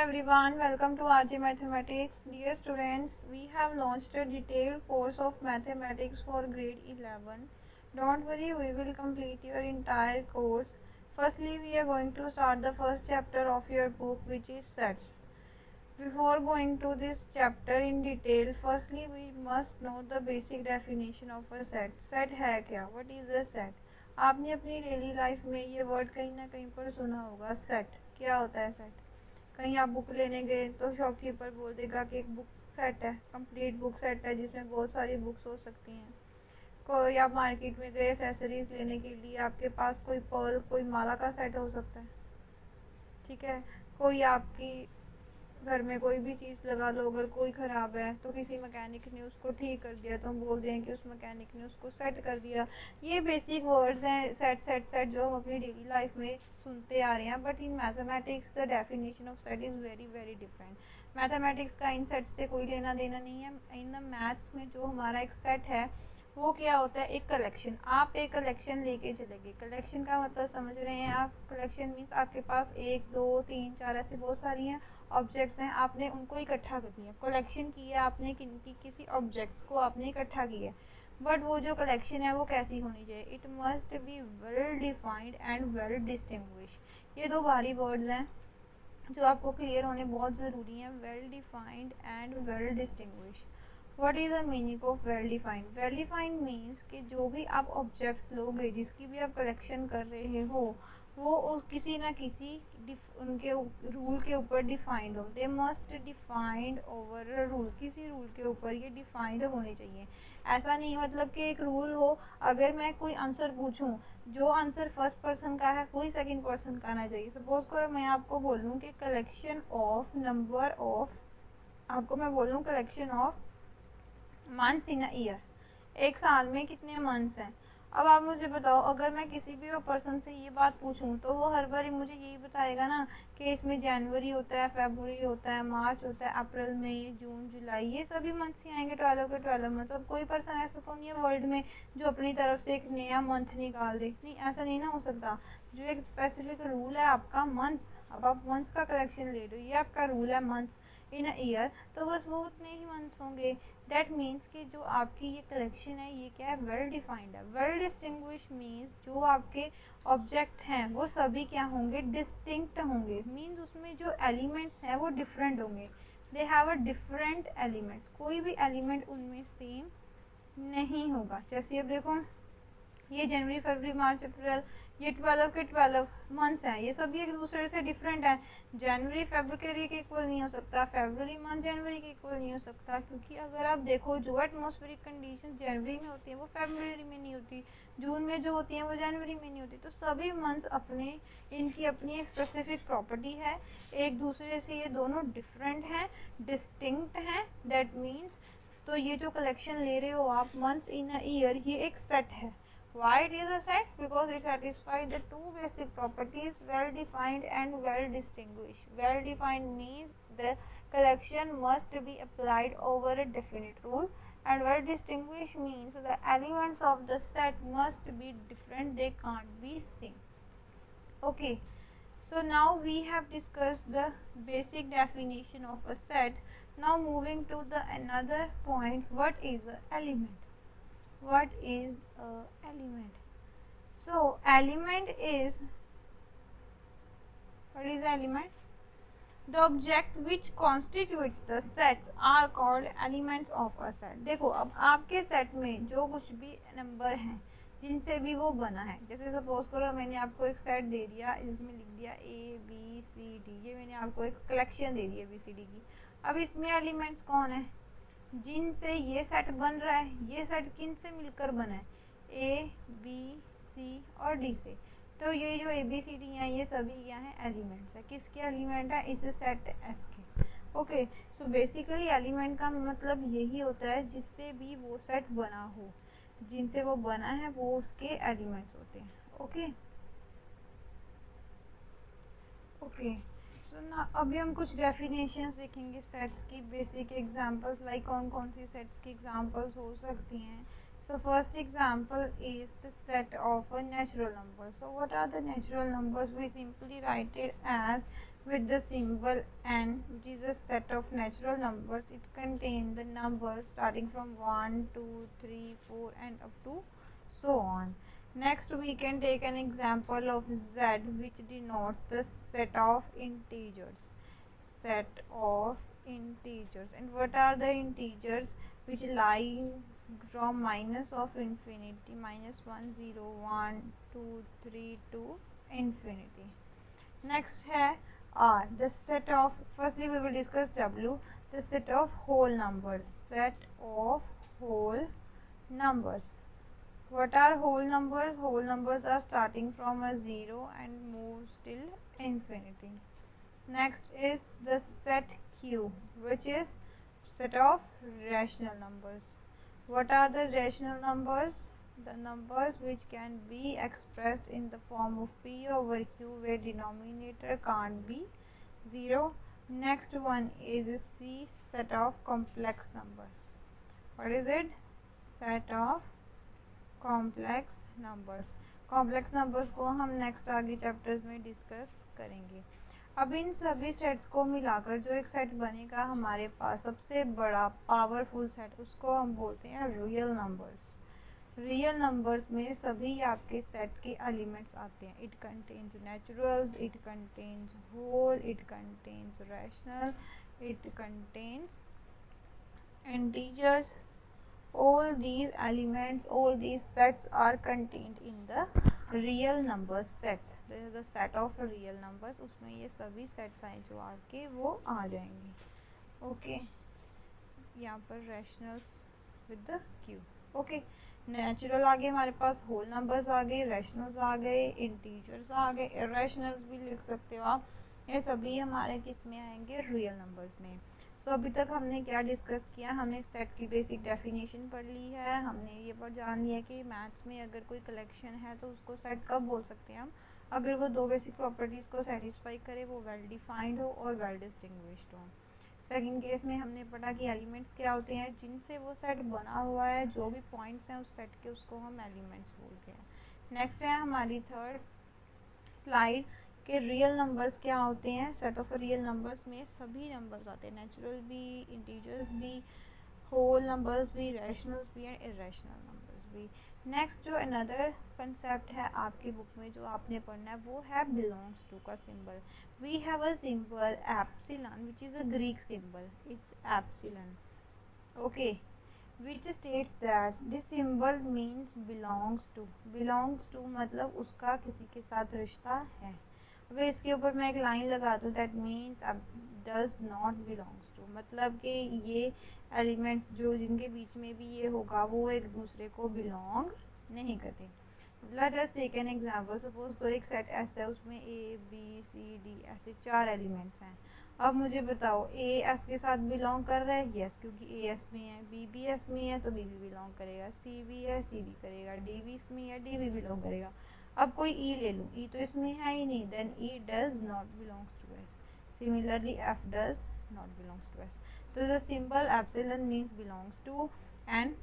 everyone, welcome to RJ Mathematics. Dear students, we have launched a detailed course of mathematics for grade 11. Don't worry, we will complete your entire course. Firstly, we are going to start the first chapter of your book, which is sets. Before going to this chapter in detail, firstly we must know the basic definition of a set. Set है क्या? What is a set? आपने अपनी daily life में ये word कहीं ना कहीं पर सुना होगा, सेट. क्या होता है सेट? कहीं आप बुक लेने गए तो शॉपकीपर बोल देगा कि एक बुक सेट है, कंप्लीट बुक सेट है जिसमें बहुत सारी बुक्स हो सकती हैं. कोई आप मार्केट में गए एसेसरीज लेने के लिए, आपके पास कोई पर्ल, कोई माला का सेट हो सकता है. ठीक है. कोई आपकी घर में कोई भी चीज़ लगा लो, अगर कोई ख़राब है तो किसी मैकेनिक ने उसको ठीक कर दिया तो हम बोल दें कि उस मैकेनिक ने उसको सेट कर दिया. ये बेसिक वर्ड्स हैं, सेट सेट सेट, जो हम अपनी डेली लाइफ में सुनते आ रहे हैं. But in mathematics the definition of set is very very different. Mathematics का इन सेट से कोई लेना देना नहीं है. इन द मैथ्स में जो हमारा एक सेट है वो क्या होता है? एक कलेक्शन. आप एक कलेक्शन लेके चलेंगे. कलेक्शन का मतलब समझ रहे हैं आप? कलेक्शन मीन्स आपके पास 1 2 3 4 ऐसे बहुत सारी हैं ऑब्जेक्ट्स हैं, आपने उनको इकट्ठा कर दिया. कलेक्शन की है आपने किसी ऑब्जेक्ट्स को आपने इकट्ठा किया. बट वो जो कलेक्शन है वो कैसी होनी चाहिए? It must be well defined and well distinguish. ये दो भारी वर्ड्स हैं जो आपको क्लियर होने बहुत ज़रूरी हैं. Well defined and well distinguish. What is the meaning of well defined? Well defined means कि जो भी आप ऑब्जेक्ट्स लोगे, जिसकी भी आप कलेक्शन कर रहे हो, वो किसी ना किसी उनके रूल के ऊपर डिफाइंड हो. They must defined over a rule. किसी रूल के ऊपर ये डिफाइंड होने चाहिए. ऐसा नहीं मतलब कि एक रूल हो, अगर मैं कोई आंसर पूछूं, जो आंसर फर्स्ट पर्सन का है वही सेकंड पर्सन का आना चाहिए. सपोज करो मैं आपको बोलूं कि कलेक्शन ऑफ नंबर ऑफ, आपको मैं बोलूँ collection of months in a year. एक साल में कितने मंथ्स हैं? अब आप मुझे बताओ, अगर मैं किसी भी पर्सन से ये बात पूछूं तो वो हर बार मुझे यही बताएगा ना कि इसमें जनवरी होता है, फरवरी होता है, मार्च होता है, अप्रैल, मई, जून, जुलाई, ये सभी मंथ्स ही आएंगे, 12 के 12 मंथ्स. अब कोई पर्सन ऐसा तो नहीं है वर्ल्ड में जो अपनी तरफ से एक नया मंथ निकाल दे. नहीं, ऐसा नहीं ना हो सकता. जो एक स्पेसिफिक रूल है आपका मंथ्स, अब आप मंथ्स का कलेक्शन ले रहे हो, ये आपका रूल है मंथ्स इन अ ईयर, तो बस वो उतने ही मंथ्स होंगे. दैट मीन्स कि जो आपकी ये कलेक्शन है ये क्या है? वेल डिफाइंड है. वेल डिस्टिंग्विश मीन्स जो आपके ऑब्जेक्ट हैं वो सभी क्या होंगे? डिस्टिंक्ट होंगे. मीन्स उसमें जो एलिमेंट्स हैं वो डिफरेंट होंगे. They have a different elements. कोई भी एलिमेंट उनमें सेम नहीं होगा. जैसे अब देखो, ये जनवरी, फरवरी, मार्च, अप्रैल, ये 12 के 12 मंथ्स हैं, ये सभी एक दूसरे से डिफरेंट हैं. जनवरी फरवरी के इक्वल नहीं हो सकता, फरवरी मंथ जनवरी के इक्वल नहीं हो सकता, क्योंकि अगर आप देखो जो एटमॉस्फेरिक कंडीशन जनवरी में होती है वो फरवरी में नहीं होती, जून में जो होती है वो जनवरी में नहीं होती. तो सभी मंथ्स अपने, इनकी अपनी एक स्पेसिफिक प्रॉपर्टी है. एक दूसरे से ये दोनों डिफरेंट हैं, डिस्टिंक्ट हैं. दैट मीन्स तो ये जो कलेक्शन ले रहे हो आप मंथ्स इन अ ईयर, ये एक सेट है. Why it is a set? Because it satisfies the two basic properties, well defined and well distinguished. Well defined means the collection must be applied over a definite rule, and well distinguished means the elements of the set must be different, they can't be same. Okay, so now we have discussed the basic definition of a set. Now moving to the another point, what is an element? What is a element? So element is, what is element? The object which constitutes the sets are called elements of a set. देखो, अब आपके set में जो कुछ भी number हैं जिनसे भी वो बना है, जैसे सपोज करो मैंने आपको एक सेट दे दिया, इसमें लिख दिया ए बी सी डी, ये मैंने आपको एक कलेक्शन दे दी है बी सी डी की. अब इसमें एलिमेंट्स कौन है? जिनसे ये सेट बन रहा है. ये सेट किन से मिलकर बना है? ए बी सी और डी से. तो ये जो ए बी सी डी हैं ये सभी क्या हैं? एलिमेंट्स है. किसके एलिमेंट है? इस सेट एस के. ओके, सो बेसिकली एलिमेंट का मतलब यही होता है जिससे भी वो सेट बना हो, जिनसे वो बना है वो उसके एलिमेंट्स होते हैं. ओके ओके, सो ना अभी हम कुछ डेफिनेशंस देखेंगे सेट्स की, बेसिक एग्जांपल्स, लाइक कौन कौन सी सेट्स की एग्जांपल्स हो सकती हैं. So first example is the set of a natural number. So what are the natural numbers? We simply write it as with the symbol n, which is a set of natural numbers. It contains the numbers starting from 1, 2, 3, 4 and up to so on. Next we can take an example of z, which denotes the set of integers. Set of integers. And what are the integers? Which lie from minus of infinity, minus 1, 0, 1, 2, 3 to infinity. Next है R, the set of, firstly we will discuss W, the set of whole numbers. Set of whole numbers. What are whole numbers? Whole numbers are starting from a 0 and moves till infinity. Next is the set Q, which is set of rational numbers. What are the rational numbers? The numbers which can be expressed in the form of P over Q, where denominator can't be 0. Next one is a C, set of complex numbers. What is it? Set of complex numbers. Complex numbers को हम next आगे chapters में discuss करेंगे. अब इन सभी sets को मिलाकर जो एक सेट बनेगा हमारे पास, सबसे बड़ा पावरफुल सेट, उसको हम बोलते हैं रियल नंबर्स. रियल नंबर्स में सभी आपके सेट के एलिमेंट्स आते हैं. It contains naturals, it contains whole, it contains rational, it contains integers. All these elements, all these sets are contained in the real numbers sets. This is the set of real numbers. उसमें ये सभी sets आए जो आके वो आ जाएंगे. Okay, यहाँ पर rationals with the Q. Okay, natural आ गए हमारे पास, होल नंबर्स आ गए, रैशनल्स आ गए, इंटीजर्स आ गए, इरेशनल्स भी लिख सकते हो आप. ये सभी हमारे किस में आएंगे? रियल नंबर्स में. सो अभी तक हमने क्या डिस्कस किया? हमने सेट की बेसिक डेफिनेशन पढ़ ली है. हमने ये पर जान लिया कि मैथ्स में अगर कोई कलेक्शन है तो उसको सेट कब बोल सकते हैं हम? अगर वो दो बेसिक प्रॉपर्टीज़ को सेटिस्फाई करे, वो वेल डिफाइंड हो और वेल डिस्टिंग्विश्ड हो. सेकंड केस में हमने पढ़ा कि एलिमेंट्स क्या होते हैं, जिनसे वो सेट बना हुआ है, जो भी पॉइंट्स हैं उस सेट के, उसको हम एलिमेंट्स बोलते हैं. नेक्स्ट है हमारी थर्ड स्लाइड के रियल नंबर्स क्या होते हैं. सेट ऑफ रियल नंबर्स में सभी नंबर्स आते हैं, नेचुरल भी, इंटीजर्स भी, होल नंबर्स भी, रैशनल्स भी एंड इरेशनल नंबर्स भी. नेक्स्ट जो अनदर कंसेप्ट है आपकी बुक में जो आपने पढ़ना है, वो है बिलोंग्स टू का सिंबल. We have a symbol epsilon which is a Greek symbol. It's epsilon. Okay, which states that this symbol means belongs to. belongs to मतलब उसका किसी के साथ रिश्ता है. अगर इसके ऊपर मैं एक लाइन लगा दूँ, that means does not belongs to, मतलब कि ये एलिमेंट्स जो जिनके बीच में भी ये होगा वो एक दूसरे को बिलोंग नहीं करते. Let us take an example. Suppose करो एक सेट ऐसा है, उसमें ए बी सी डी ऐसे 4 एलिमेंट्स हैं. अब मुझे बताओ, ए एस के साथ बिलोंग कर रहा है? यस, क्योंकि ए एस में है. बी भी एस में है तो बी भी बिलोंग करेगा. सी भी है, सी भी करेगा. डी भी इसमें है, डी भी बिलोंग करेगा. अब कोई ई ले लूँ, ई तो इसमें है ही नहीं, then E does not belongs to S. Similarly F does not belongs to S. तो the symbol epsilon means belongs to, and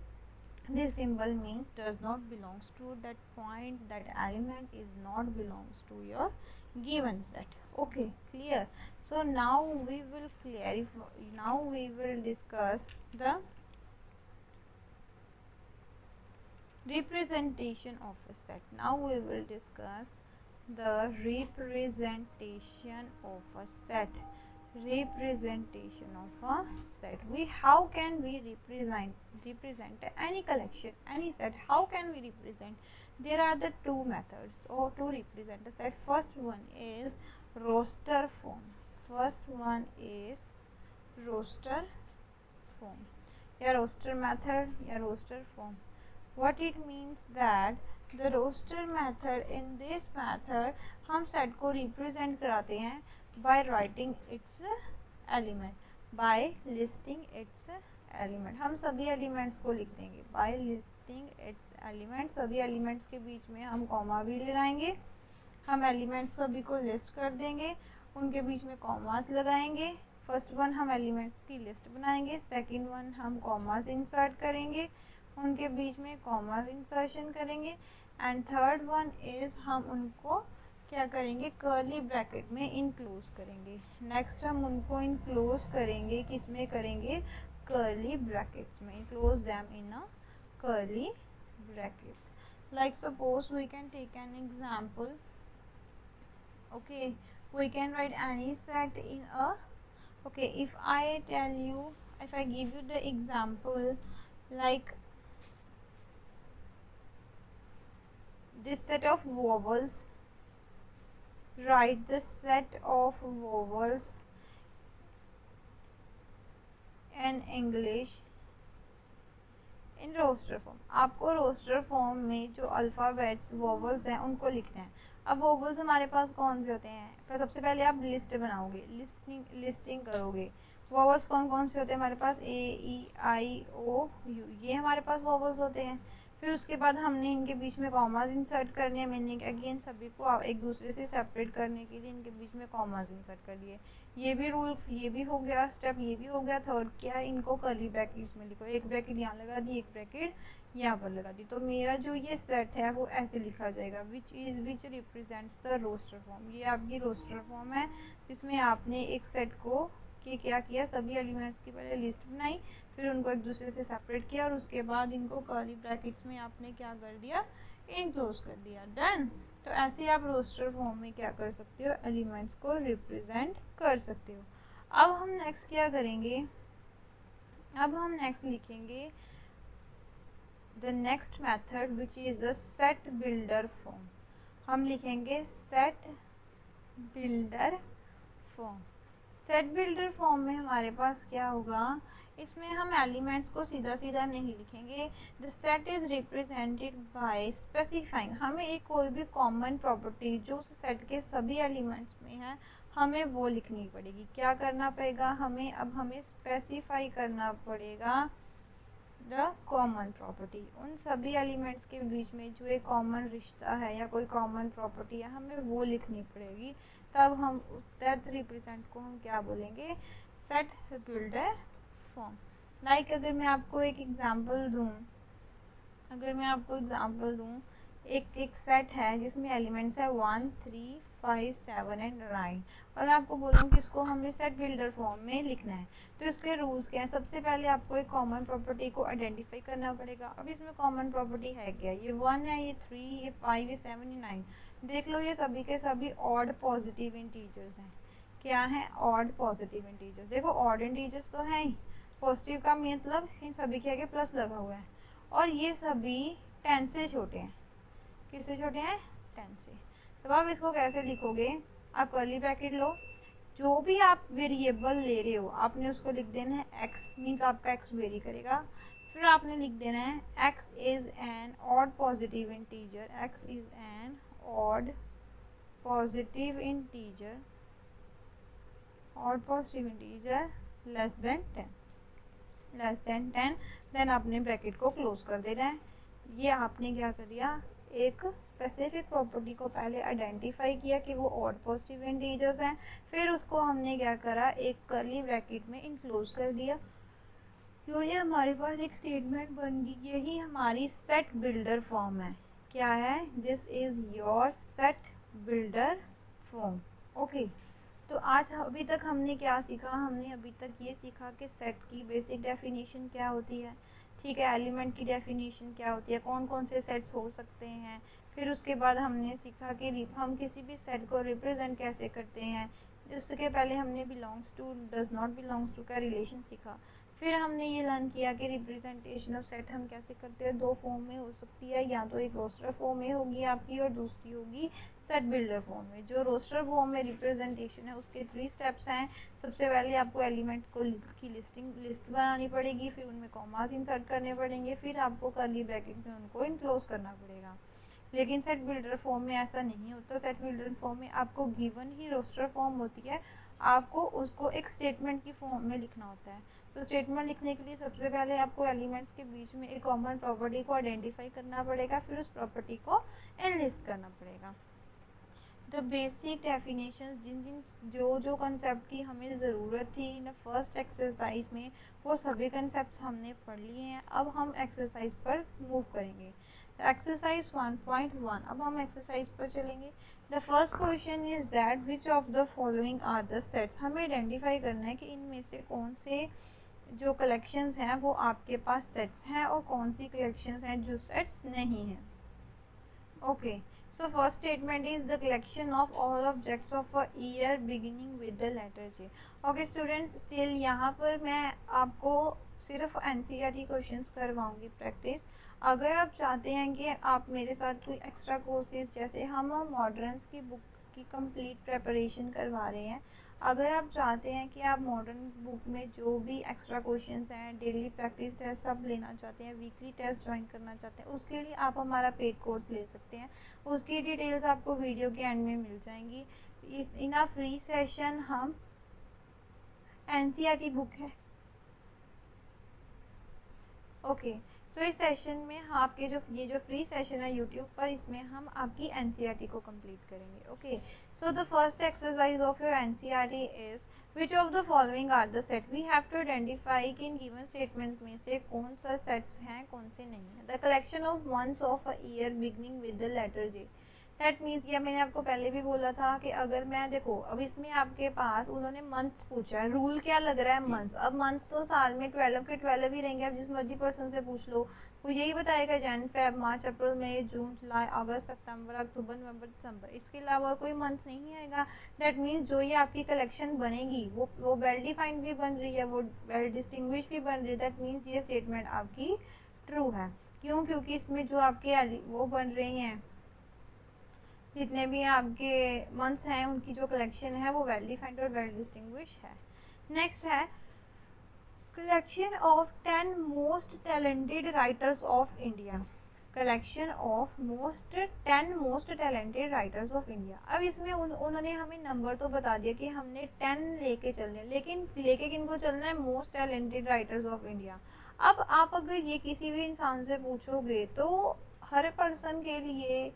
this symbol means does not belongs to that point, that element is not belongs to your given set. Okay, clear. So now we will clarify, now we will discuss the representation of a set. Now we will discuss the representation of a set. Representation of a set. How can we represent any collection, any set? How can we represent? There are the two methods or to represent a set. First one is roster form. First one is roster form, या roster method या roster form. What it means that the roster method, in this method हम set को represent कराते हैं by writing its element, by listing its element. हम सभी elements को लिख देंगे by listing its element. सभी elements के बीच में हम कॉमा भी लगाएंगे. हम elements सभी को list कर देंगे, उनके बीच में कॉमास लगाएंगे. फर्स्ट वन हम एलिमेंट्स की लिस्ट बनाएंगे, सेकंड वन हम कॉमास इंसर्ट करेंगे, उनके बीच में कॉमा इंसर्शन करेंगे, एंड थर्ड वन इज़ हम उनको क्या करेंगे, कर्ली ब्रैकेट में इनक्लोज करेंगे। नेक्स्ट हम उनको इनक्लोज करेंगे, किस में करेंगे, कर्ली ब्रैकेट्स में, enclose them in a curly brackets. Like suppose we can take an example. Okay, we can write any set in a, okay, if I tell you, if I give you the example like this set of vowels, write the set of vowels in English in roster form. आपको roster form में जो alphabets vowels हैं उनको लिखना है। अब vowels हमारे पास कौन से होते हैं, फिर सबसे पहले आप लिस्ट बनाओगे, लिस्टिंग करोगे। वोवल्स कौन कौन से होते हैं हमारे पास, ए ई आई ओ यू, ये हमारे पास वोवल्स होते हैं। फिर उसके बाद हमने इनके बीच में कॉमास इंसर्ट करने हैं, मीनिंग अगेन सभी को एक दूसरे से सेपरेट करने के लिए इनके बीच में कॉमास इंसर्ट कर लिए। ये भी रूल, ये भी हो गया स्टेप, ये भी हो गया। थर्ड क्या है, इनको कर्ली ब्रैकेट्स में लिखो, एक ब्रैकेट यहाँ लगा दी, एक ब्रैकेट यहाँ पर लगा दी। तो मेरा जो ये सेट है वो ऐसे लिखा जाएगा, which represents the roster form. ये आपकी रोस्टर फॉर्म है जिसमें आपने एक सेट को कि क्या किया, सभी एलिमेंट्स की पहले लिस्ट बनाई, फिर उनको एक दूसरे से सेपरेट किया और उसके बाद इनको कर्ली ब्रैकेट्स में आपने क्या कर दिया, इनक्लोज कर दिया, डन। तो ऐसे आप रोस्टर फॉर्म में क्या कर सकते हो, एलिमेंट्स को रिप्रेजेंट कर सकते हो। अब हम नेक्स्ट क्या करेंगे, अब हम नेक्स्ट लिखेंगे the next method which is a set builder form. हम लिखेंगे set builder form. Set builder form में हमारे पास क्या होगा, इसमें हम एलिमेंट्स को सीधा सीधा नहीं लिखेंगे। The set is represented by specifying, हमें एक कोई भी कॉमन प्रॉपर्टी जो उस सेट के सभी एलिमेंट्स में है हमें वो लिखनी पड़ेगी। क्या करना पड़ेगा हमें, अब हमें स्पेसिफाई करना पड़ेगा द कॉमन प्रॉपर्टी, उन सभी एलिमेंट्स के बीच में जो एक कॉमन रिश्ता है या कोई कॉमन प्रॉपर्टी है हमें वो लिखनी पड़ेगी। तब हम दैट रिप्रेजेंट को हम क्या बोलेंगे, सेट बिल्डर फॉर्म। लाइक अगर मैं आपको एक एग्जांपल दूं, अगर मैं आपको एग्जांपल दूं, एक सेट है जिसमें एलिमेंट्स है 1 3 5 7 एंड 9 और मैं आपको बोलूँ कि इसको हमें सेट बिल्डर फॉर्म में लिखना है। तो इसके रूल्स क्या हैं, सबसे पहले आपको एक कॉमन प्रॉपर्टी को आइडेंटिफाई करना पड़ेगा। अब इसमें कॉमन प्रॉपर्टी है क्या, ये 1 है, ये 3, ये 5, ये 7, ये 9। देख लो ये सभी के सभी ऑड पॉजिटिव इंटीजर्स हैं। क्या है, ऑड पॉजिटिव इंटीजर्स। देखो ऑड इंटीजर्स तो हैं ही, पॉजिटिव का मतलब इन सभी के आगे प्लस लगा हुआ है और ये सभी 10 से छोटे हैं। किससे छोटे हैं, 10 से। तो आप इसको कैसे लिखोगे, आप कर्ली ब्रैकेट लो, जो भी आप वेरिएबल ले रहे हो आपने उसको लिख देना है x, मीन्स आपका x वेरी करेगा। फिर आपने लिख देना है x is an odd positive integer, x is an odd positive integer, odd positive integer less than 10, less than 10। Then आपने ब्रैकेट को क्लोज कर देना है। ये आपने क्या कर दिया, एक स्पेसिफिक प्रॉपर्टी को पहले आइडेंटिफाई किया कि वो ऑड पॉजिटिव इंटीजर्स हैं, फिर उसको हमने क्या करा, एक कर्ली ब्रैकेट में इनक्लोज कर दिया। तो ये हमारे पास एक स्टेटमेंट बन गई, यही हमारी सेट बिल्डर फॉर्म है। क्या है, this is your set builder form. Okay, तो आज अभी तक हमने क्या सीखा, हमने अभी तक ये सीखा कि सेट की बेसिक डेफिनेशन क्या होती है, ठीक है, एलिमेंट की डेफिनेशन क्या होती है, कौन कौन से सेट्स हो सकते हैं। फिर उसके बाद हमने सीखा कि हम किसी भी सेट को रिप्रेजेंट कैसे करते हैं। उसके पहले हमने belongs to, does not belongs to का रिलेशन सीखा। फिर हमने ये लर्न किया कि रिप्रेजेंटेशन ऑफ सेट हम कैसे करते हैं, दो फॉर्म में हो सकती है, या तो एक रोस्टर फॉर्म में होगी आपकी और दूसरी होगी सेट बिल्डर फॉर्म में। जो रोस्टर फॉर्म में रिप्रेजेंटेशन है उसके 3 स्टेप्स हैं। सबसे पहले आपको एलिमेंट को की लिस्ट बनानी पड़ेगी, फिर उनमें कॉमास इंसर्ट करने पड़ेंगे, फिर आपको कर्ली ब्रैकेट्स में उनको इनक्लोज करना पड़ेगा। लेकिन सेट बिल्डर फॉर्म में ऐसा नहीं होता। सेट बिल्डर फॉर्म में आपको गिवन ही रोस्टर फॉर्म होती है, आपको उसको एक स्टेटमेंट की फॉर्म में लिखना होता है। तो स्टेटमेंट लिखने के लिए सबसे पहले आपको एलिमेंट्स के बीच में एक कॉमन प्रॉपर्टी को आइडेंटिफाई करना पड़ेगा, फिर उस प्रॉपर्टी को एनलिस्ट करना पड़ेगा। द बेसिक डेफिनेशंस, जो कंसेप्ट की हमें ज़रूरत थी इन फर्स्ट एक्सरसाइज में, वो सभी कंसेप्ट हमने पढ़ लिए हैं। अब हम एक्सरसाइज पर मूव करेंगे। एक्सरसाइज 1.1, अब हम एक्सरसाइज पर चलेंगे। The first question is that which of the following are the sets. हमें आइडेंटिफाई करना है कि इनमें से कौन से जो कलेक्शंस हैं वो आपके पास सेट्स हैं और कौन सी कलेक्शंस हैं जो सेट्स नहीं हैं। Okay, so first statement is the collection of all objects of a year beginning with the letter J. Okay students, still यहाँ पर मैं आपको सिर्फ NCERT क्वेश्चंस करवाऊंगी प्रैक्टिस। अगर आप चाहते हैं कि आप मेरे साथ कोई एक्स्ट्रा कोर्सेज, जैसे हम मॉडर्न्स की बुक की कंप्लीट प्रेपरेशन करवा रहे हैं, अगर आप चाहते हैं कि आप मॉडर्न बुक में जो भी एक्स्ट्रा क्वेश्चंस हैं, डेली प्रैक्टिस टेस्ट सब लेना चाहते हैं, वीकली टेस्ट ज्वाइन करना चाहते हैं, उसके लिए आप हमारा पेड कोर्स ले सकते हैं। उसकी डिटेल्स आपको वीडियो के एंड में मिल जाएंगी। इन अ फ्री सेशन हम NCERT बुक है। ओके, सो इस सेशन में आपके जो फ्री सेशन है यूट्यूब पर, इसमें हम आपकी NCERT को कंप्लीट करेंगे। Okay, so the first exercise of your NCERT is which of the following are the set. We have to identify कि इन गिवन स्टेटमेंट में से कौन सा सेट्स हैं कौन से नहीं है। The collection of months of a year beginning with the letter J। That means, ये मैंने आपको पहले भी बोला था कि अगर मैं देखो, अब इसमें आपके पास उन्होंने मंथ्स पूछा है, रूल क्या लग रहा है मंथ्स। अब मंथ्स तो साल में 12 के 12 ही रहेंगे, आप जिस मर्जी पर्सन से पूछ लो वो यही बताएगा, जैन फेब मार्च अप्रैल मई जून जुलाई अगस्त सितंबर अक्टूबर नवंबर दिसंबर, इसके अलावा और कोई मंथ नहीं आएगा। दैट मीन्स जो ये आपकी कलेक्शन बनेगी वो वेल डिफाइंड भी बन रही है, वो वेल डिस्टिंग्विश भी बन रही है। दैट मीन्स ये स्टेटमेंट आपकी ट्रू है। क्यों? क्योंकि इसमें जो आपके वो बन रहे हैं, जितने भी आपके मंथ्स हैं उनकी जो कलेक्शन है वो वेल डिफाइंड और वेल डिस्टिंग्विश है। नेक्स्ट है collection of 10 most talented writers of India. Collection of 10 most talented writers of India. अब इसमें उन्होंने हमें नंबर तो बता दिया कि हमने 10 लेके चलने, लेकिन लेके किनको चलना है? Most talented writers of India. अब आप अगर ये किसी भी इंसान से पूछोगे तो हर पर्सन के लिए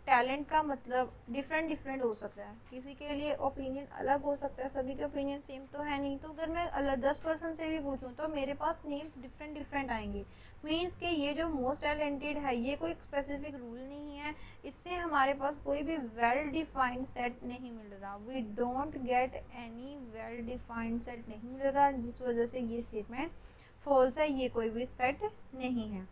टैलेंट का मतलब डिफरेंट हो सकता है, किसी के लिए ओपिनियन अलग हो सकता है, सभी के ओपिनियन सेम तो है नहीं। तो अगर मैं अलग 10 पर्सन से भी पूछूं तो मेरे पास नेम्स डिफरेंट आएंगे। मीन्स कि ये जो मोस्ट टैलेंटेड है ये कोई स्पेसिफिक रूल नहीं है, इससे हमारे पास कोई भी वेल डिफाइंड सेट नहीं मिल रहा। We don't get any well defined set नहीं मिल रहा, जिस वजह से ये स्टेटमेंट फॉल्स है, ये कोई भी सेट नहीं है।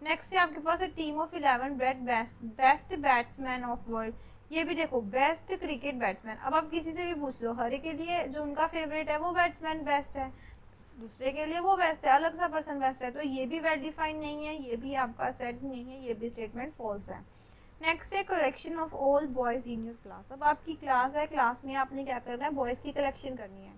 नेक्स्ट है आपके पास है team of 11 best batsman of world. ये भी देखो, बेस्ट क्रिकेट बैट्समैन। अब आप किसी से भी पूछ लो, हर एक के लिए जो उनका फेवरेट है वो बैट्समैन बेस्ट है, दूसरे के लिए वो बेस्ट है, अलग सा पर्सन बेस्ट है। तो ये भी वेल डिफाइंड नहीं है, ये भी आपका सेट नहीं है, ये भी स्टेटमेंट फॉल्स है। नेक्स्ट है collection of all boys in your class. अब आपकी क्लास है, क्लास में आपने क्या करना है? बॉयज की कलेक्शन करनी है।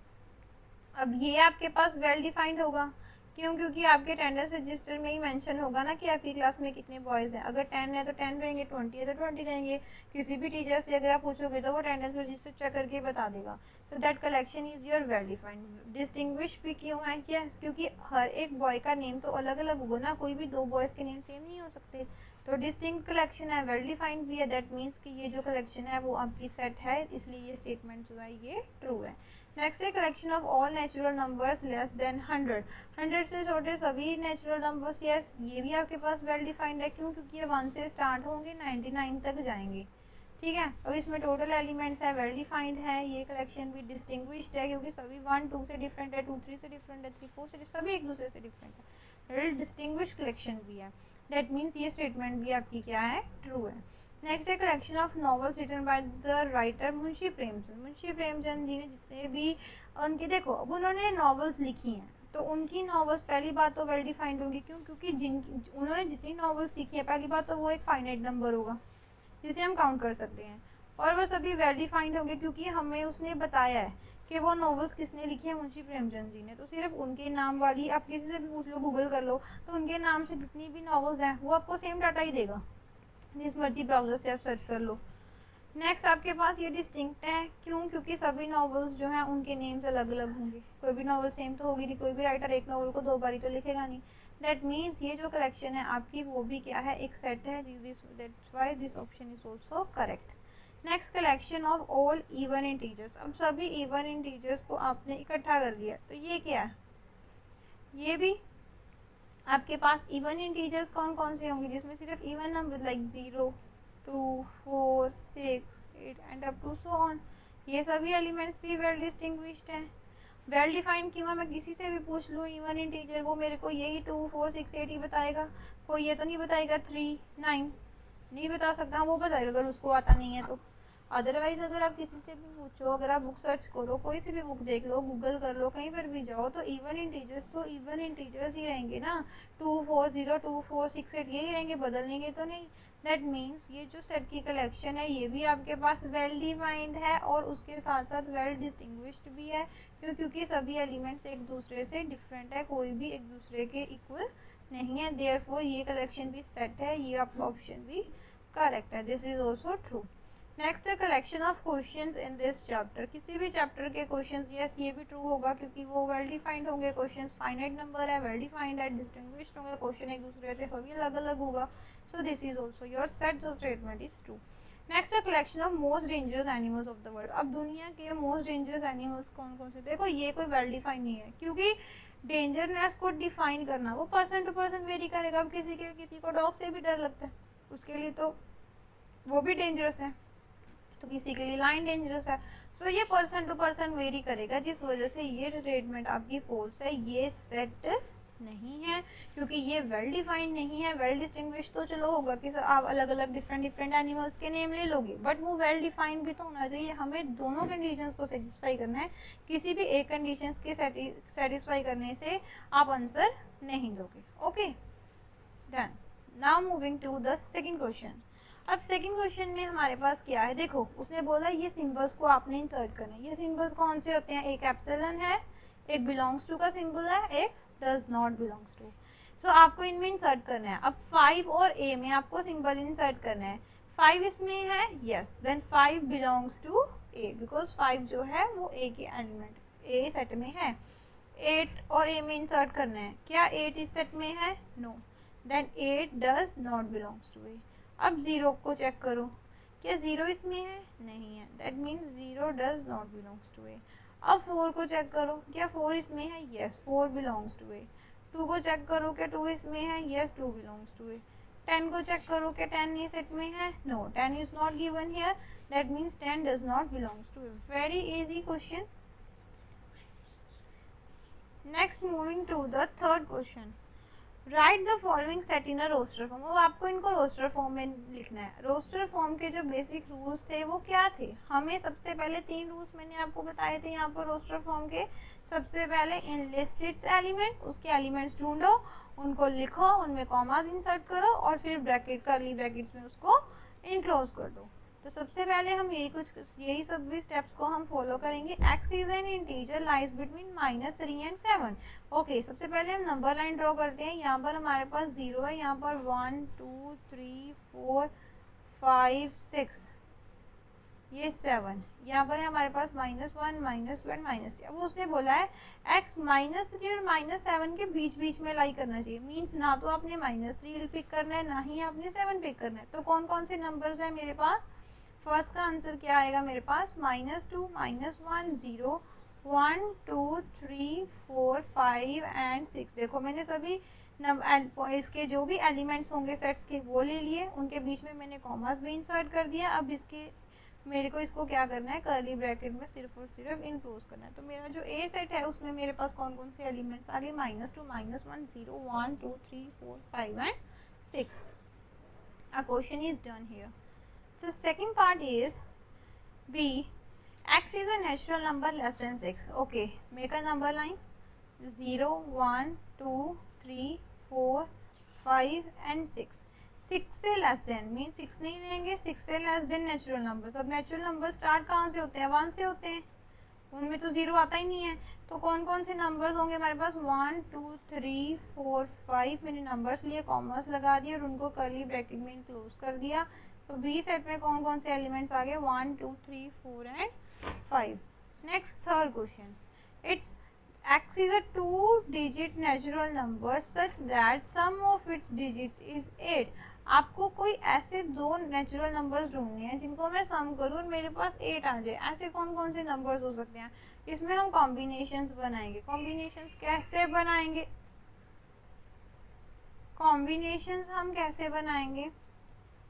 अब ये आपके पास वेल डिफाइंड होगा, क्यों? क्योंकि आपके अटेंडेंस रजिस्टर में ही मेंशन होगा ना कि आपकी क्लास में कितने बॉयज़ हैं। अगर 10 है तो 10 रहेंगे, 20 है तो 20 रहेंगे। किसी भी टीचर से अगर आप पूछोगे तो वो अटेंडेंस रजिस्टर चेक करके बता देगा। तो that collection is your well defined. Distinguish भी क्यों है? यस, क्योंकि हर एक बॉय का नेम तो अलग अलग होगा ना, कोई भी 2 बॉयज़ के नेम सेम नहीं हो सकते। तो डिस्टिंक्ट कलेक्शन है, वेल डिफाइंड भी है। दैट मीन्स कि ये जो कलेक्शन है वो आपकी सेट है, इसलिए ये स्टेटमेंट जो है ये ट्रू है। नेक्स्ट है collection of all natural numbers less than 100। 100 से छोटे सभी नेचुरल नंबर्स। यस, ये भी आपके पास वेल डिफाइंड है। क्यों? क्योंकि ये 1 से स्टार्ट होंगे 99 तक जाएंगे। ठीक है, अब इसमें टोटल एलिमेंट्स है, वेल डिफाइंड है। ये कलेक्शन भी डिस्टिंग्विश्ड है क्योंकि सभी 1 2 से डिफरेंट है, 2 3 से डिफरेंट है, 3 4 से सभी एक दूसरे से डिफरेंट है। वेल डिस्टिंग्विश कलेक्शन भी है। दैट मीन्स ये स्टेटमेंट भी आपकी क्या है? ट्रू है। नेक्स्ट है collection of novels written by the writer Munshi Premchand. Munshi Premchand ji ने जितने भी उनकी, देखो अब उन्होंने नॉवेल्स लिखी हैं तो उनकी नॉवेल्स पहली बात तो वेल डिफाइंड होंगी। क्यों? क्योंकि उन्होंने जितनी नॉवेल्स लिखी है, पहली बात तो वो एक फाइनाइट नंबर होगा जिसे हम काउंट कर सकते हैं, और वो सभी वेल डिफाइंड होंगे क्योंकि हमें उसने बताया है कि वो नॉवेल्स किसने लिखी है? मुंशी प्रेमचंद जी ने। तो सिर्फ उनके नाम वाली, आप किसी से भी पूछ लो, गूगल कर लो, तो उनके नाम से जितनी भी नॉवेल्स हैं वो आपको सेम डाटा ही देगा, जिस मर्जी ब्राउजर से आप सर्च कर लो। नेक्स्ट आपके पास ये डिस्टिंक्ट है। क्यों? क्योंकि सभी नॉवेल्स जो हैं उनके नेम्स अलग अलग होंगे, कोई भी नॉवल सेम तो होगी नहीं, कोई भी राइटर एक नॉवल को 2 बारी तो लिखेगा नहीं। दैट मीन्स ये जो कलेक्शन है आपकी वो भी क्या है? एक सेट है। That's why this option is also correct. Next collection of all even integers. अब सभी इवन इंटीजर्स को आपने इकट्ठा कर लिया, तो ये क्या है? ये भी आपके पास इवन इंटीजर्स कौन कौन से होंगे? जिसमें सिर्फ even number like 0 2 4 6 8 and up to so on. ये सभी एलिमेंट्स भी वेल डिस्टिंग्विश्ड हैं। वेल डिफाइंड क्यों है, मैं किसी से भी पूछ लूँ इवन इंटीजर, वो मेरे को यही 2 4 6 8 ही बताएगा। कोई ये तो नहीं बताएगा 3 9, नहीं बता सकता। वो बताएगा अगर उसको आता नहीं है तो। अदरवाइज अगर आप किसी से भी पूछो, अगर आप बुक सर्च करो, कोई सी भी बुक देख लो, गूगल कर लो, कहीं पर भी जाओ, तो इवन इंटीजर्स तो इवन इंटीजर्स ही रहेंगे ना। 2 4 0 2 4 6 8 यही रहेंगे, बदलनेंगे तो नहीं। दैट मीन्स ये जो सेट की कलेक्शन है ये भी आपके पास वेल डिफाइंड है और उसके साथ साथ वेल डिस्टिंग्विश्ड भी है। क्योंकि सभी एलिमेंट्स एक दूसरे से डिफरेंट है, कोई भी एक दूसरे के इक्वल नहीं है। देयरफॉर ये कलेक्शन भी सेट है, ये आपका ऑप्शन भी करेक्ट है। This is also true. Next है collection of questions in this chapter. किसी भी चैप्टर के क्वेश्चंस, यस ये भी ट्रू होगा क्योंकि वो वेल डिफाइंड होंगे। क्वेश्चंस फाइनाइट नंबर है, वेल डिफाइंड है, डिस्टिंग्विश्ड होंगे, क्वेश्चन एक दूसरे से सभी अलग अलग होगा। So this is also your set जो स्टेटमेंट इज ट्रू। नेक्स्ट है collection of most dangerous animals of the world. अब दुनिया के मोस्ट डेंजरस एनिमल्स कौन कौन से, देखो ये कोई वेल डिफाइंड नहीं है क्योंकि डेंजरनेस को डिफाइन करना वो पर्सन टू पर्सन वेरी करेगा। अब किसी को डॉग से भी डर लगता है, उसके लिए तो वो भी डेंजरस है, तो किसी के लिए लाइन डेंजरस है। सो ये पर्सन टू पर्सन वेरी करेगा, जिस वजह से ये स्टेटमेंट आपकी फॉल्स है। ये सेट नहीं है क्योंकि ये वेल डिफाइंड नहीं है। वेल डिस्टिंग्विश तो चलो होगा कि आप अलग अलग डिफरेंट एनिमल्स के नेम ले लोगे, बट वो वेल डिफाइंड भी तो होना चाहिए। हमें दोनों कंडीशंस को सेटिस्फाई करना है, किसी भी एक कंडीशंस के सेटिस्फाई करने से आप आंसर नहीं दोगे। Okay done. Now moving to the second question. अब सेकंड क्वेश्चन में हमारे पास क्या है, देखो उसने बोला ये सिंबल्स को आपने इंसर्ट करना है। ये सिंबल्स कौन से होते हैं, एक एप्सिलॉन है, एक बिलोंग्स टू का सिंबल है, एक डज नॉट बिलोंग्स टू। सो आपको इनमें इंसर्ट करना है। अब 5 और ए में आपको सिंबल इंसर्ट करना है। 5 इसमें है, yes, then 5 belongs to A because 5 जो है वो ए के एलिमेंट ए सेट में है। 8 और ए में इंसर्ट करना है, क्या 8 इस सेट में है, no, then 8 does not belongs to A. अब 0 को चेक करो, क्या 0 इसमें है, नहीं है, that means 0 does not belongs to A. अब 4 को चेक करो, क्या 4 इसमें है, यस, 4 बिलोंग्स टू ए। 2 को चेक करो, क्या 2 इसमें है, यस, 2 बिलोंग्स टू ए। 10 को चेक करो, क्या 10 इस सेट में है, no, 10 is not given here, that means 10 does not belongs to A. Very easy question. Next moving to the third question. Write the following set in a roster form. अब आपको इनको roster form में लिखना है। Roster form के जो basic rules थे वो क्या थे, हमें सबसे पहले 3 रूल्स मैंने आपको बताए थे यहाँ पर रोस्टर फॉर्म के। सबसे पहले इनलिस्ट इट्स एलिमेंट, उसके एलिमेंट्स ढूंढो, उनको लिखो, उनमें कॉमास इंसर्ट करो और फिर ब्रैकेट कर्ली ब्रैकेट्स में उसको इनक्लोज कर दो। तो सबसे पहले हम यही सब भी स्टेप्स को हम फॉलो करेंगे। X is an integer lies between -3 and 7। Okay, सबसे पहले हम नंबर लाइन ड्रॉ करते हैं। यहाँ पर हमारे पास 0 है, यहाँ पर 1 2 3 4 5 6, ये 7, यहाँ पर है हमारे पास -1 -1 -3। अब उसने बोला है x -3 और -7 के बीच बीच में लाई करना चाहिए। मीन्स ना तो आपने -3 पिक करना है, ना ही आपने 7 पिक करना है। तो कौन कौन से नंबर्स है मेरे पास, फर्स्ट का आंसर क्या आएगा मेरे पास, -2 -1 0 1 2 3 4 5 एंड 6। देखो मैंने सभी इसके जो भी एलिमेंट्स होंगे सेट्स के वो ले लिए, उनके बीच में मैंने कॉमास भी इंसर्ट कर दिया। अब इसके मेरे को इसको क्या करना है, कर्ली ब्रैकेट में सिर्फ और सिर्फ इनक्लोज करना है। तो मेरा जो ए सेट है उसमें मेरे पास कौन कौन से एलिमेंट्स आ गए, -2 -1 0 1 2 3 4 5 and 6। Our question is done here. So second part is B. X is a natural number less than 6. Okay, make a number line 0 1 2 3 4 5 and 6. 6 से लेस देन मीन 6 नहीं लेंगे, 6 से लेस देन नेचुरल नंबर्स। अब natural number start कहाँ से होते हैं, 1 से होते हैं, उनमें तो 0 आता ही नहीं है। तो कौन कौन से नंबर्स होंगे हमारे पास, 1 2 3 4 5। मैंने नंबर्स लिए, कॉमर्स लगा दिया और उनको कर्ली ब्रैकेट में इनक्लोज कर दिया। तो बी सेट में कौन कौन से एलिमेंट्स आ गए, 1 2 3 4 and 5। Next third question, it's x is a 2-digit natural number such that sum of its digits is 8। आपको कोई ऐसे 2 नेचुरल नंबर्स ढूंढने हैं जिनको मैं सम करूँ और मेरे पास 8 आ जाए। ऐसे कौन कौन से नंबर्स हो सकते हैं, इसमें हम कॉम्बिनेशंस बनाएंगे। कॉम्बिनेशंस कैसे बनाएंगे, कॉम्बिनेशंस हम कैसे बनाएंगे,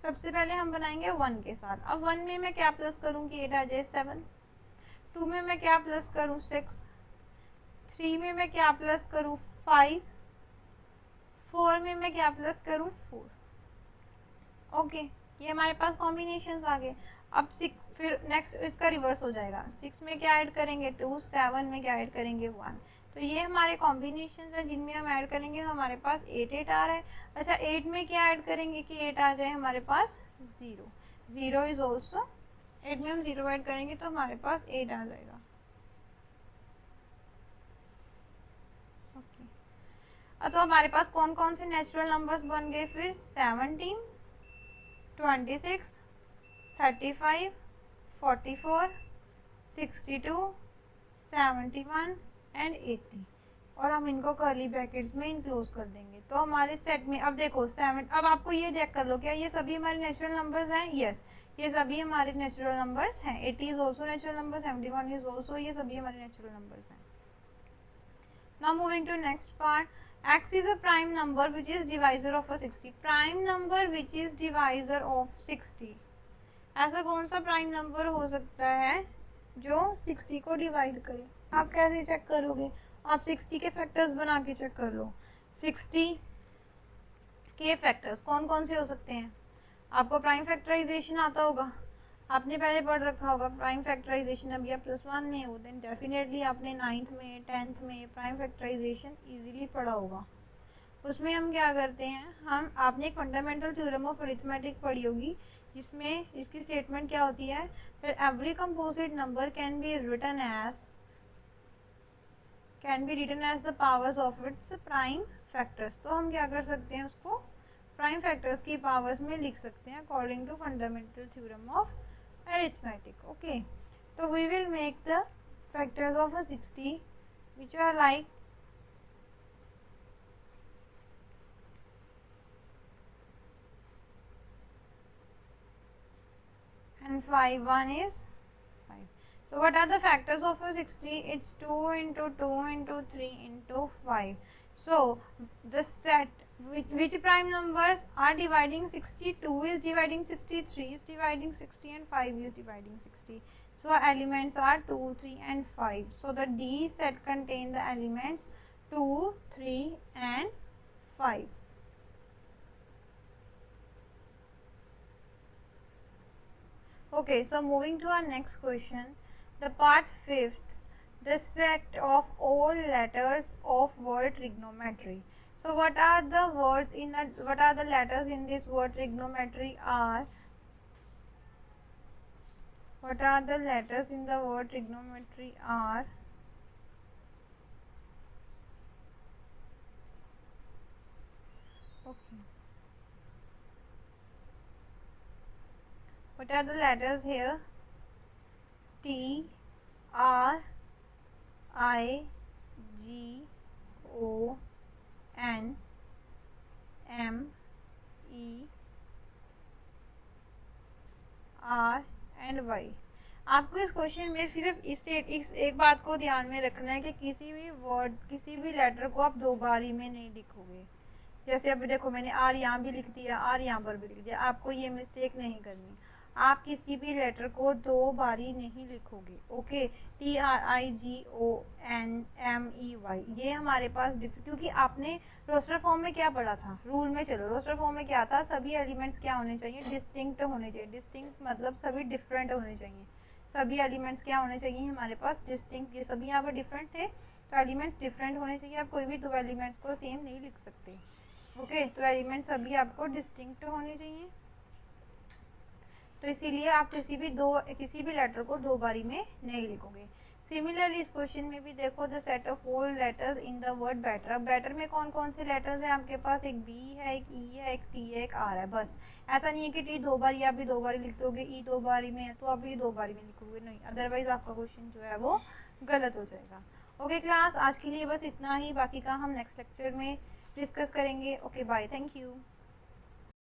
सबसे पहले हम बनाएंगे 1 के साथ। अब 1 में मैं क्या प्लस करूँगी, 8 आ जाए 7। 2 में मैं क्या प्लस करूँ 6। 3 में मैं क्या प्लस करूँ 5। 4 में मैं क्या प्लस करूँ 4। ओके, ये हमारे पास कॉम्बिनेशंस आ गए। अब 6, फिर नेक्स्ट इसका रिवर्स हो जाएगा। 6 में क्या ऐड करेंगे 2, 7 में क्या ऐड करेंगे 1। तो ये हमारे कॉम्बिनेशंस हैं जिनमें हम ऐड करेंगे, हमारे पास 8 8 आ रहा है। अच्छा, 8 में क्या ऐड करेंगे कि 8 आ जाए हमारे पास 0। 0 इज ऑल्सो, 8 में हम 0 ऐड करेंगे तो हमारे पास 8 आ जाएगा। ओके, तो हमारे पास कौन कौन से नेचुरल नंबर्स बन गए फिर, 17, 26, 35, 44, 62, 71 एंड 80। और हम इनको कर्ली ब्रैकेट्स में इनक्लोज कर देंगे। तो हमारे सेट में अब देखो 7, अब आपको ये चेक कर लो क्या ये सभी हमारे नेचुरल नंबर्स हैं। यस, ये सभी हमारे नेचुरल नंबर्स हैं। 80 is also natural number, 71 is also, ये सभी हमारे नेचुरल नंबर्स हैं। Now moving to next part, x is a prime number which is divisor of a 60. Prime number which is divisor of 60. ऐसा कौन सा prime number हो सकता है जो 60 को डिवाइड करे। आप कैसे चेक करोगे, आप 60 के फैक्टर्स बना के चेक कर लो। 60 के फैक्टर्स कौन कौन से हो सकते हैं। आपको प्राइम फैक्टराइजेशन आता होगा, आपने पहले पढ़ रखा होगा प्राइम फैक्टराइजेशन। अभी आप +1 में हो, देन डेफिनेटली आपने 9th में 10th में प्राइम फैक्टराइजेशन इजीली पढ़ा होगा। उसमें हम क्या करते हैं, हम आपने एक फंडामेंटल थ्योरम ऑफ अरिथमेटिक पढ़ी होगी जिसमें इसकी स्टेटमेंट क्या होती है, फिर every composite number can be written as the powers of its prime factors. तो हम क्या कर सकते हैं, उसको प्राइम फैक्टर्स की पावर्स में लिख सकते हैं according to fundamental theorem of arithmetic. Okay, so we will make the factors of a 60 which are like and 5, 1 is 5. So what are the factors of a 60? It's 2 into 2 into 3 into 5. So the set which prime numbers are dividing 60, 2 is dividing 60, 3 is dividing 60 and 5 is dividing 60. So elements are 2, 3 and 5. So the D set contain the elements 2, 3 and 5. Okay, so moving to our next question, the part 5th, the set of all letters of word trigonometry. So what are the words in what are the letters in this word trigonometry are, what are the letters in the word trigonometry are okay, what are the letters here, T, R, I, G, O, N, M, E, R and Y. आपको इस question में सिर्फ इस एक बात को ध्यान में रखना है कि किसी भी वर्ड किसी भी लेटर को आप 2 बारी में नहीं लिखोगे। जैसे अभी देखो मैंने आर यहाँ भी लिख दिया, आर यहाँ पर भी लिख दिया, आपको ये मिस्टेक नहीं करनी। आप किसी भी लेटर को 2 बारी नहीं लिखोगे। ओके, TRIGONMEY ये हमारे पास क्योंकि आपने रोस्टर फॉर्म में क्या पढ़ा था, रूल में चलो, रोस्टर फॉर्म में क्या था, सभी एलिमेंट्स क्या होने चाहिए, डिस्टिंक्ट होने चाहिए। डिस्टिंक्ट मतलब सभी डिफरेंट होने चाहिए, सभी एलिमेंट्स क्या होने चाहिए हमारे पास डिस्टिंक्ट। ये सभी यहाँ पर डिफरेंट थे तो एलिमेंट्स डिफरेंट होने चाहिए। आप कोई भी 2 एलिमेंट्स को सेम नहीं लिख सकते। ओके, तो एलिमेंट सभी आपको डिस्टिंक्ट होने चाहिए, तो इसीलिए आप किसी भी लेटर को 2 बारी में नहीं लिखोगे। सिमिलरली इस क्वेश्चन में भी देखो, the set of all letters in the word batter. अब बैटर में कौन कौन से लेटर्स हैं आपके पास, एक बी है, एक ई है, एक टी है, एक आर है। बस ऐसा नहीं है कि टी 2 बारी आप भी 2 बारी लिख दोगे, ई 2 बारी में है तो आप भी 2 बारी में लिखोगे, नहीं, अदरवाइज आपका क्वेश्चन जो है वो गलत हो जाएगा। ओके क्लास, आज के लिए बस इतना ही, बाकी का हम नेक्स्ट लेक्चर में डिस्कस करेंगे। Okay bye, thank you.